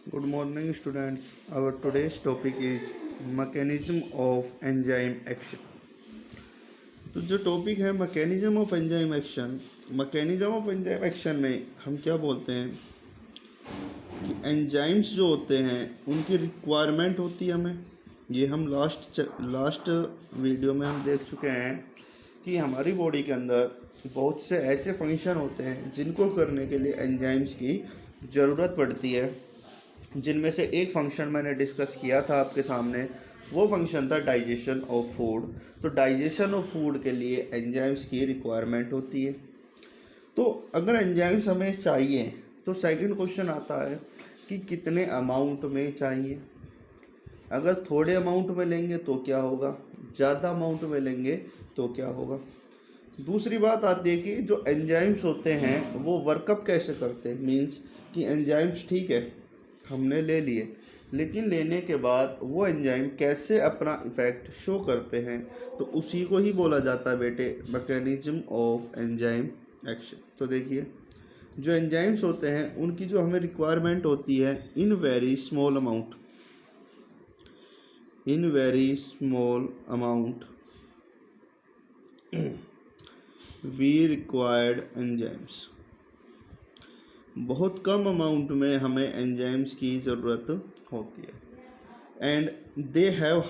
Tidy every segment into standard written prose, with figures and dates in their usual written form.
Good morning, students. Our today's topic is mechanism of enzyme action. तो जो topic है mechanism of enzyme action, mechanism of enzyme action में हम क्या बोलते हैं कि एंजाइम्स जो होते हैं उनकी रिक्वायरमेंट होती है हमें। ये हम लास्ट वीडियो में हम देख चुके हैं कि हमारी बॉडी के अंदर बहुत से ऐसे फंक्शन होते हैं जिनको करने के लिए एंजाइम्स की ज़रूरत पड़ती है, जिनमें से एक फंक्शन मैंने डिस्कस किया था आपके सामने। वो फंक्शन था डाइजेशन ऑफ फूड। तो डाइजेशन ऑफ फूड के लिए एंजाइम्स की रिक्वायरमेंट होती है। तो अगर एंजाइम्स हमें चाहिए तो सेकंड क्वेश्चन आता है कि कितने अमाउंट में चाहिए। अगर थोड़े अमाउंट में लेंगे तो क्या होगा, ज़्यादा अमाउंट में लेंगे तो क्या होगा। दूसरी बात आती है कि जो एंजाइम्स होते हैं वो वर्कअप कैसे करते हैं। मीन्स कि एंजाइम्स ठीक है हमने ले लिए, लेकिन लेने के बाद वो एंजाइम कैसे अपना इफ़ेक्ट शो करते हैं, तो उसी को ही बोला जाता है बेटे मैकेनिज्म ऑफ एंजाइम एक्शन। तो देखिए, जो एंजाइम्स होते हैं उनकी जो हमें रिक्वायरमेंट होती है in very small amount, we required enzymes. बहुत कम अमाउंट में हमें एंजाइम्स की ज़रूरत होती है। And they have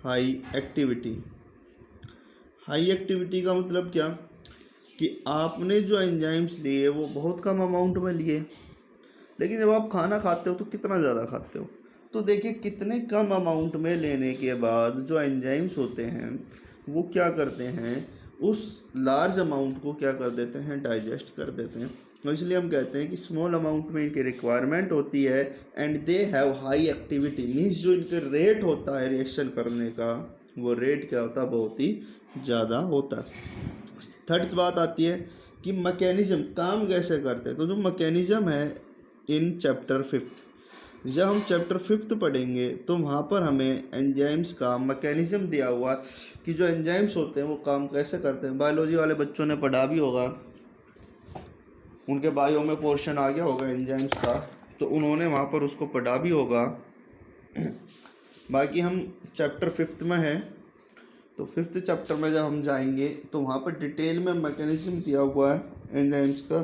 high activity. High activity का मतलब क्या कि आपने जो एंजाइम्स लिए वो बहुत कम अमाउंट में लिए, लेकिन जब आप खाना खाते हो तो कितना ज़्यादा खाते हो। तो देखिए, कितने कम अमाउंट में लेने के बाद जो एंजाइम्स होते हैं वो क्या करते हैं, उस लार्ज अमाउंट को क्या कर देते हैं, डाइजेस्ट कर देते हैं। तो इसलिए हम कहते हैं कि स्मॉल अमाउंट में इनकी रिक्वायरमेंट होती है and they have high activity. Means जो इनके रेट होता है रिएक्शन करने का, वो रेट क्या होता है, बहुत ही ज़्यादा होता है। थर्ड बात आती है कि मैकेनिज्म काम कैसे करते हैं। तो जो मैकेनिज्म है इन चैप्टर 5, जब हम चैप्टर 5 पढ़ेंगे तो वहाँ पर हमें एंजाइम्स का मैकेनिज्म दिया हुआ कि जो एंजाइम्स होते हैं वो काम कैसे करते हैं। बायोलॉजी वाले बच्चों ने पढ़ा भी होगा, उनके बायो में पोर्शन आ गया होगा एंजाइम्स का, तो उन्होंने वहाँ पर उसको पढ़ा भी होगा। बाकी हम चैप्टर 5 में हैं, तो 5th चैप्टर में जब हम जाएंगे तो वहाँ पर डिटेल में मैकेनिज्म दिया हुआ है एंजाइम्स का,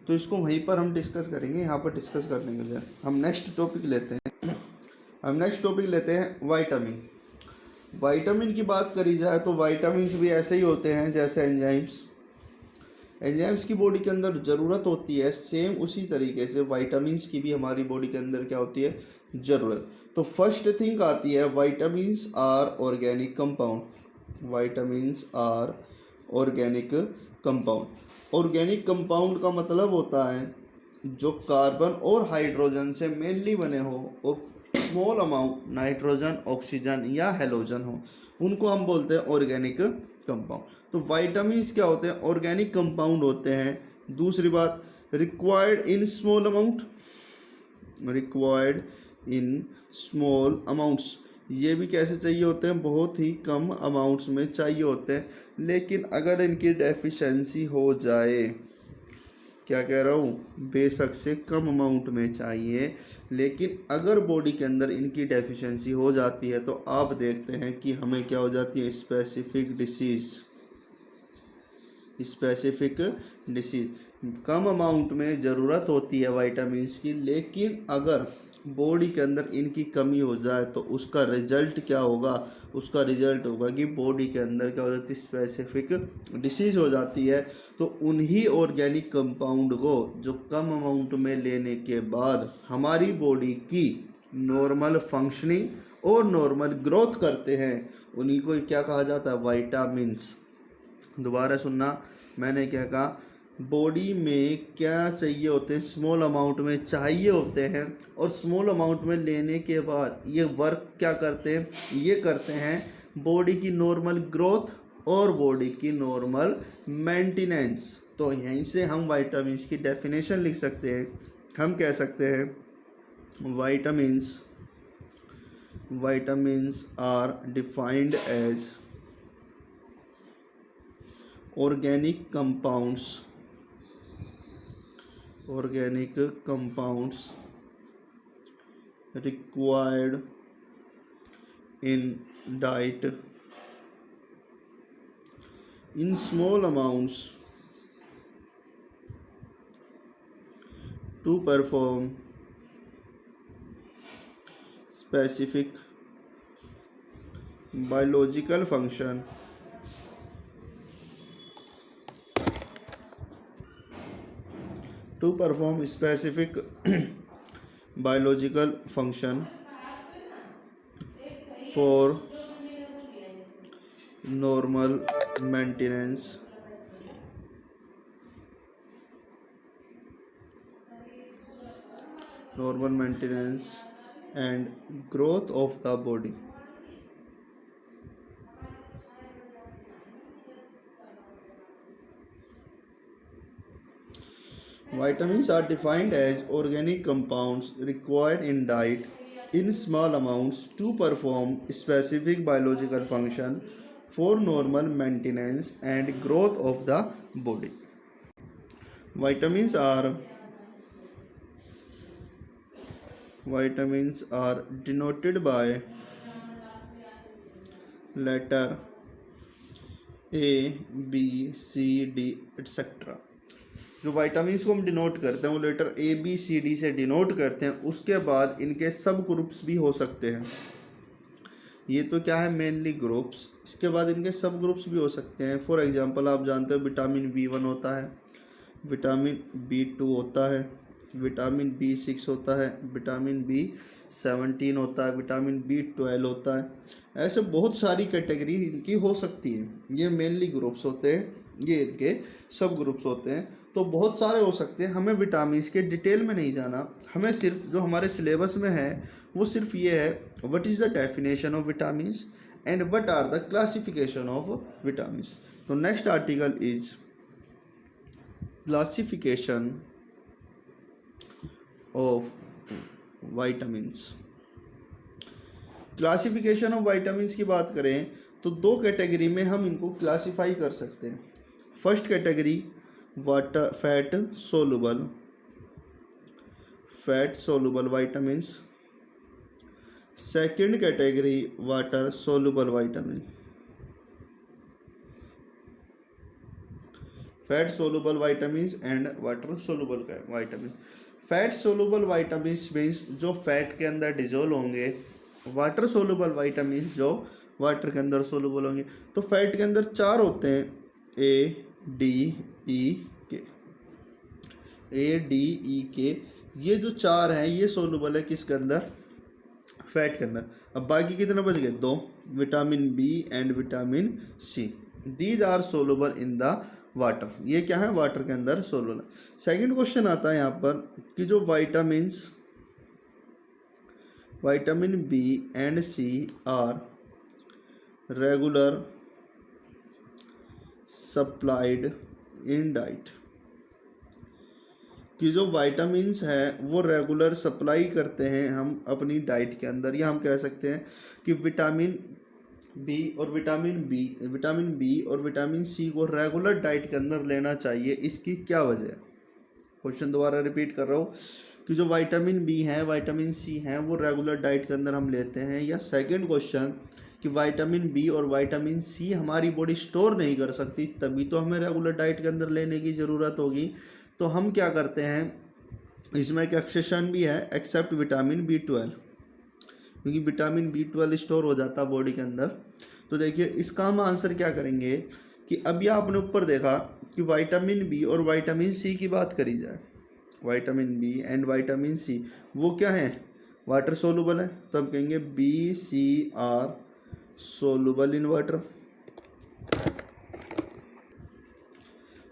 तो इसको वहीं पर हम डिस्कस करेंगे। यहाँ पर डिस्कस करने के लिए हम नेक्स्ट टॉपिक लेते हैं वाइटामिन। वाइटामिन की बात करी जाए तो वाइटामिन भी ऐसे ही होते हैं जैसे एंजाइम्स की बॉडी के अंदर ज़रूरत होती है, सेम उसी तरीके से वाइटामिन्स की भी हमारी बॉडी के अंदर क्या होती है, ज़रूरत। तो फर्स्ट थिंग आती है vitamins are organic compound. Vitamins are organic compound. Organic compound का मतलब होता है जो कार्बन और हाइड्रोजन से मेनली बने हो और स्मॉल अमाउंट नाइट्रोजन, ऑक्सीजन या हेलोजन हो, उनको हम बोलते हैं ऑर्गेनिक कंपाउंड। तो वाइटामिन्स क्या होते हैं, ऑर्गेनिक कंपाउंड होते हैं। दूसरी बात, रिक्वायर्ड इन स्मॉल अमाउंट्स। ये भी कैसे चाहिए होते हैं, बहुत ही कम अमाउंट्स में चाहिए होते हैं। लेकिन अगर इनकी डेफिशिएंसी हो जाए, क्या कह रहा हूँ, बेशक से कम अमाउंट में चाहिए, लेकिन अगर बॉडी के अंदर इनकी डेफिशिएंसी हो जाती है तो आप देखते हैं कि हमें क्या हो जाती है, स्पेसिफिक डिसीज़। कम अमाउंट में ज़रूरत होती है विटामिन्स की, लेकिन अगर बॉडी के अंदर इनकी कमी हो जाए तो उसका रिजल्ट क्या होगा, उसका रिजल्ट होगा कि बॉडी के अंदर क्या हो जाती है, स्पेसिफिक डिसीज़ हो जाती है। तो उन्हीं ऑर्गेनिक कंपाउंड को जो कम अमाउंट में लेने के बाद हमारी बॉडी की नॉर्मल फंक्शनिंग और नॉर्मल ग्रोथ करते हैं, उन्हीं को क्या कहा जाता है, विटामिन्स। दोबारा सुनना, मैंने क्या कहा, बॉडी में क्या चाहिए होते हैं, स्मॉल अमाउंट में चाहिए होते हैं, और स्मॉल अमाउंट में लेने के बाद ये वर्क क्या करते हैं, ये करते हैं बॉडी की नॉर्मल ग्रोथ और बॉडी की नॉर्मल मेंटेनेंस। तो यहीं से हम विटामिन्स की डेफिनेशन लिख सकते हैं। हम कह सकते हैं vitamins are defined as organic compounds organic compounds required in diet in small amounts to perform specific biological function to perform specific biological function for normal maintenance and growth of the body. Vitamins are defined as organic compounds required in diet in small amounts to perform specific biological function for normal maintenance and growth of the body. Vitamins are Vitamins are denoted by letter A, B, C, D, etc. जो vitamins को हम denote करते हैं वो letter A B C D से denote करते हैं। उसके बाद इनके सब ग्रुप्स भी हो सकते हैं। ये तो क्या है, मेनली ग्रुप्स। इसके बाद इनके सब ग्रुप्स भी हो सकते हैं। फॉर एग्जांपल आप जानते हो विटामिन B1 होता है, विटामिन B2 होता है, विटामिन B6 होता है, विटामिन B17 होता है, विटामिन B12 होता है। ऐसे बहुत सारी कैटेगरी इनकी हो सकती है। ये मेनली ग्रुप्स होते हैं, ये इनके सब ग्रुप्स होते हैं। तो बहुत सारे हो सकते हैं। हमें विटामिन्स के डिटेल में नहीं जाना, हमें सिर्फ जो हमारे सिलेबस में है वो सिर्फ ये है, what is the definition of vitamins and what are the classification of vitamins. तो next article is classification of vitamins. Classification of vitamins की बात करें तो दो कैटेगरी में हम इनको क्लासिफाई कर सकते हैं। First category water fat soluble vitamins. Second category water soluble vitamin. Fat soluble vitamins and water soluble vitamin. Fat soluble vitamins means जो फैट के अंदर डिजोल्व होंगे, वाटर सोलुबल विटामिन्स जो वाटर के अंदर सोलुबल होंगे। तो फैट के अंदर चार होते हैं, ए डी ई के। ये जो चार हैं ये सोलुबल है किसके अंदर, फैट के अंदर। अब बाकी कितने बच गए, दो, vitamin B and vitamin C. These are soluble in the water. ये क्या है, वाटर के अंदर सोलुबल है। सेकंड क्वेश्चन आता है यहाँ पर कि जो vitamin B and C are regular supplied in diet. कि जो विटामिन्स हैं वो रेगुलर सप्लाई करते हैं हम अपनी डाइट के अंदर, या हम कह सकते हैं कि विटामिन बी और विटामिन सी को रेगुलर डाइट के अंदर लेना चाहिए। इसकी क्या वजह है। क्वेश्चन दोबारा रिपीट कर रहा हूँ कि जो विटामिन बी है, विटामिन सी हैं, वो रेगुलर डाइट के अंदर हम लेते हैं। या सेकंड क्वेश्चन कि विटामिन बी और विटामिन सी हमारी बॉडी स्टोर नहीं कर सकती, तभी तो हमें रेगुलर डाइट के अंदर लेने की ज़रूरत होगी। तो हम क्या करते हैं, इसमें एक एक्सेप्शन भी है, एक्सेप्ट विटामिन B12, क्योंकि विटामिन B12 स्टोर हो जाता है बॉडी के अंदर। तो देखिए इसका हम आंसर क्या करेंगे कि अभी आपने ऊपर देखा कि विटामिन बी और विटामिन सी की बात करी जाए, vitamin B and vitamin C वो क्या है, वाटर सोलुबल है। तो हम कहेंगे BCR सोलुबल इन वाटर।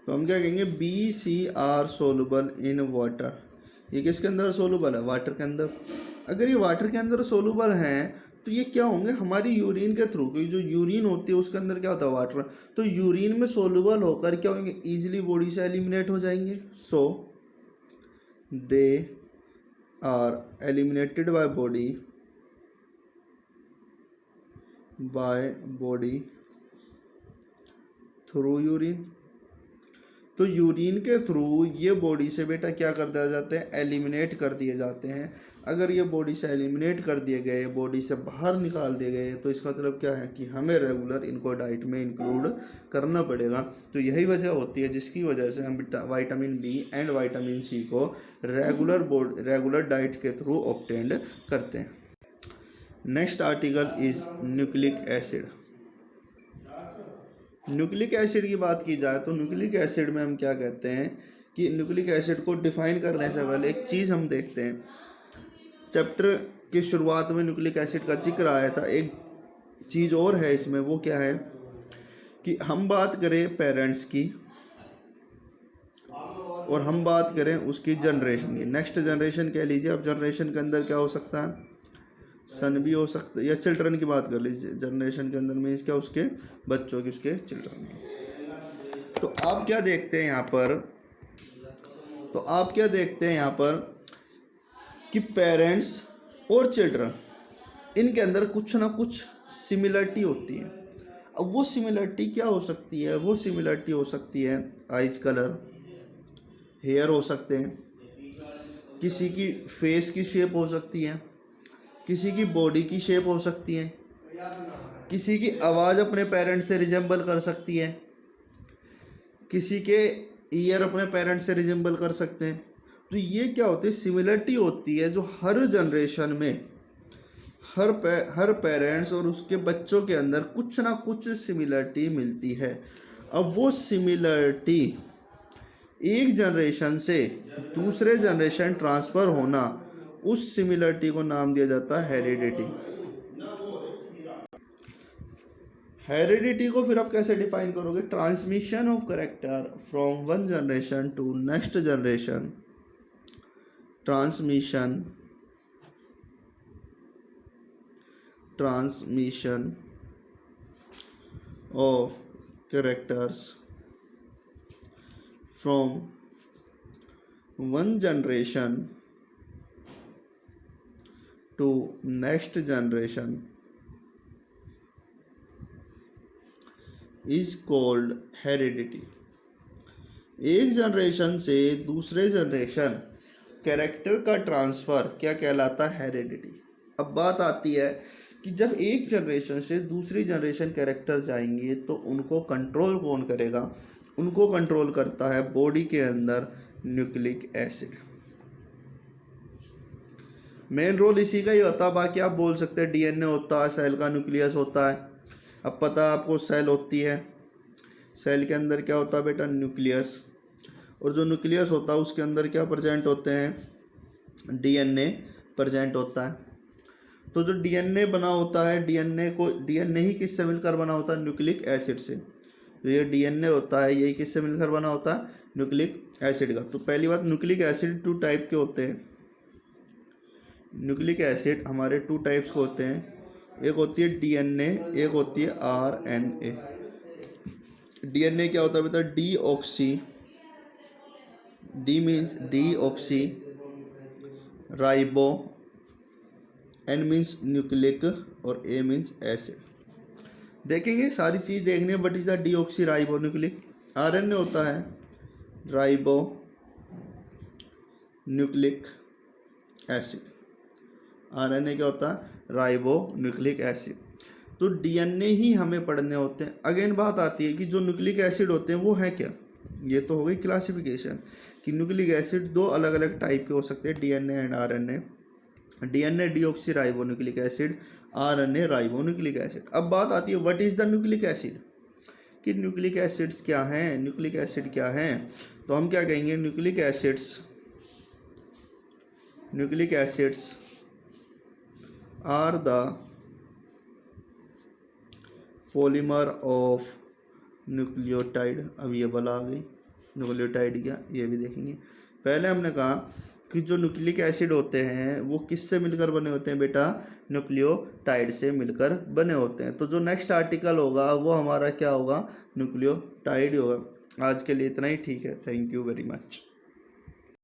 तो हम क्या कहेंगे, BCR सोलुबल इन वाटर। ये किसके अंदर सोलुबल है, वाटर के अंदर। अगर ये वाटर के अंदर सोलुबल हैं तो ये क्या होंगे, हमारी यूरिन के थ्रू, क्योंकि जो यूरिन होती है उसके अंदर क्या होता है, वाटर। तो यूरिन में सोलुबल होकर क्या होंगे, ईजिली बॉडी से एलिमिनेट हो जाएंगे। So they are eliminated by body through urine. तो यूरिन के थ्रू ये बॉडी से बेटा क्या कर दिया जाते हैं, एलिमिनेट कर दिए जाते हैं। अगर ये बॉडी से एलिमिनेट कर दिए गए, बॉडी से बाहर निकाल दिए गए, तो इसका मतलब क्या है कि हमें रेगुलर इनको डाइट में इंक्लूड करना पड़ेगा। तो यही वजह होती है जिसकी वजह से हम vitamin B and vitamin C को रेगुलर डाइट के थ्रू ऑब्टेन्ड करते हैं। Next article is nucleic acid. Nucleic acid की बात की जाए तो न्यूक्लिक एसिड में हम क्या कहते हैं कि न्यूक्लिक एसिड को डिफाइन करने से पहले एक चीज़ हम देखते हैं। चैप्टर की शुरुआत में न्यूक्लिक एसिड का जिक्र आया था। एक चीज़ और है इसमें, वो क्या है कि हम बात करें पेरेंट्स की और हम बात करें उसकी जनरेशन की, नेक्स्ट जनरेशन कह लीजिए। अब जनरेशन के अंदर क्या हो सकता है, सन भी हो सकता है, या चिल्ड्रन की बात कर लीजिए। जनरेशन के अंदर मीन्स क्या, उसके बच्चों की, उसके चिल्ड्रन की। तो आप क्या देखते हैं यहाँ पर कि पेरेंट्स और चिल्ड्रन, इनके अंदर कुछ ना कुछ सिमिलरिटी होती है। अब वो सिमिलरिटी क्या हो सकती है, वो सिमिलरिटी हो सकती है आइज कलर, हेयर हो सकते हैं, किसी की फेस की शेप हो सकती है, किसी की बॉडी की शेप हो सकती है, किसी की आवाज़ अपने पेरेंट्स से रिजेंबल कर सकती है, किसी के ईयर अपने पेरेंट्स से रिजेंबल कर सकते हैं। तो ये क्या होती है, सिमिलरिटी होती है जो हर जनरेशन में हर पेरेंट्स और उसके बच्चों के अंदर कुछ ना कुछ सिमिलरिटी मिलती है। अब वो सिमिलरिटी एक जनरेशन से दूसरे जनरेशन ट्रांसफ़र होना, उस सिमिलरिटी को नाम दिया जाता है हेरिडिटी। हेरिडिटी को फिर आप कैसे डिफाइन करोगे, transmission of character from one generation to next generation, transmission of characters from one generation to next generation is called heredity। एक जनरेशन से दूसरे जनरेशन कैरेक्टर का ट्रांसफ़र क्या कहलाता है, हेरिडिटी। अब बात आती है कि जब एक जनरेशन से दूसरी जनरेशन कैरेक्टर जाएंगे तो उनको कंट्रोल कौन करेगा, उनको कंट्रोल करता है बॉडी के अंदर न्यूक्लिक एसिड। मेन रोल इसी का ही होता है। बाकी आप बोल सकते हैं डीएनए होता है, सेल का न्यूक्लियस होता है। अब पता है आपको सेल होती है, सेल के अंदर क्या होता है बेटा, न्यूक्लियस। और जो न्यूक्लियस होता है उसके अंदर क्या प्रेजेंट होते हैं, डीएनए प्रेजेंट होता है। तो जो डीएनए बना होता है, डीएनए ही किससे मिलकर बना होता है, न्यूक्लिक एसिड से। तो ये डीएनए होता है, यही किससे मिलकर बना होता है, न्यूक्लिक एसिड का। तो पहली बात, न्यूक्लिक एसिड 2 टाइप के होते हैं। न्यूक्लिक एसिड हमारे 2 टाइप्स के होते हैं, एक होती है डीएनए, एक होती है आरएनए। डीएनए क्या होता है बेटा, D means deoxy ribo, N means nucleic और ए मीन्स एसिड। देखेंगे सारी चीज़ देखनी है। What is the deoxy ribo nucleic. RNA होता है राइबो न्यूक्लिक एसिड, आरएनए क्या होता है, राइबो न्यूक्लिक एसिड। तो डीएनए ही हमें पढ़ने होते हैं। अगेन बात आती है कि जो न्यूक्लिक एसिड होते हैं वो है क्या। ये तो हो गई क्लासिफिकेशन कि न्यूक्लिक एसिड 2 अलग अलग टाइप के हो सकते हैं, DNA and RNA. DNA deoxy ribo nucleic acid, RNA ribo nucleic acid. अब बात आती है what is the nucleic acid, कि न्यूक्लिक एसिड्स क्या हैं, न्यूक्लिक एसिड क्या हैं। तो हम क्या कहेंगे, nucleic acids are the polymer of nucleotide. अब ये बला आ गई, न्यूक्लियोटाइड क्या, ये भी देखेंगे। पहले हमने कहा कि जो न्यूक्लिक एसिड होते हैं वो किससे मिलकर बने होते हैं बेटा, न्यूक्लियोटाइड से मिलकर बने होते हैं। तो जो नेक्स्ट आर्टिकल होगा वो हमारा क्या होगा, न्यूक्लियोटाइड होगा। आज के लिए इतना ही, ठीक है, थैंक यू वेरी मच।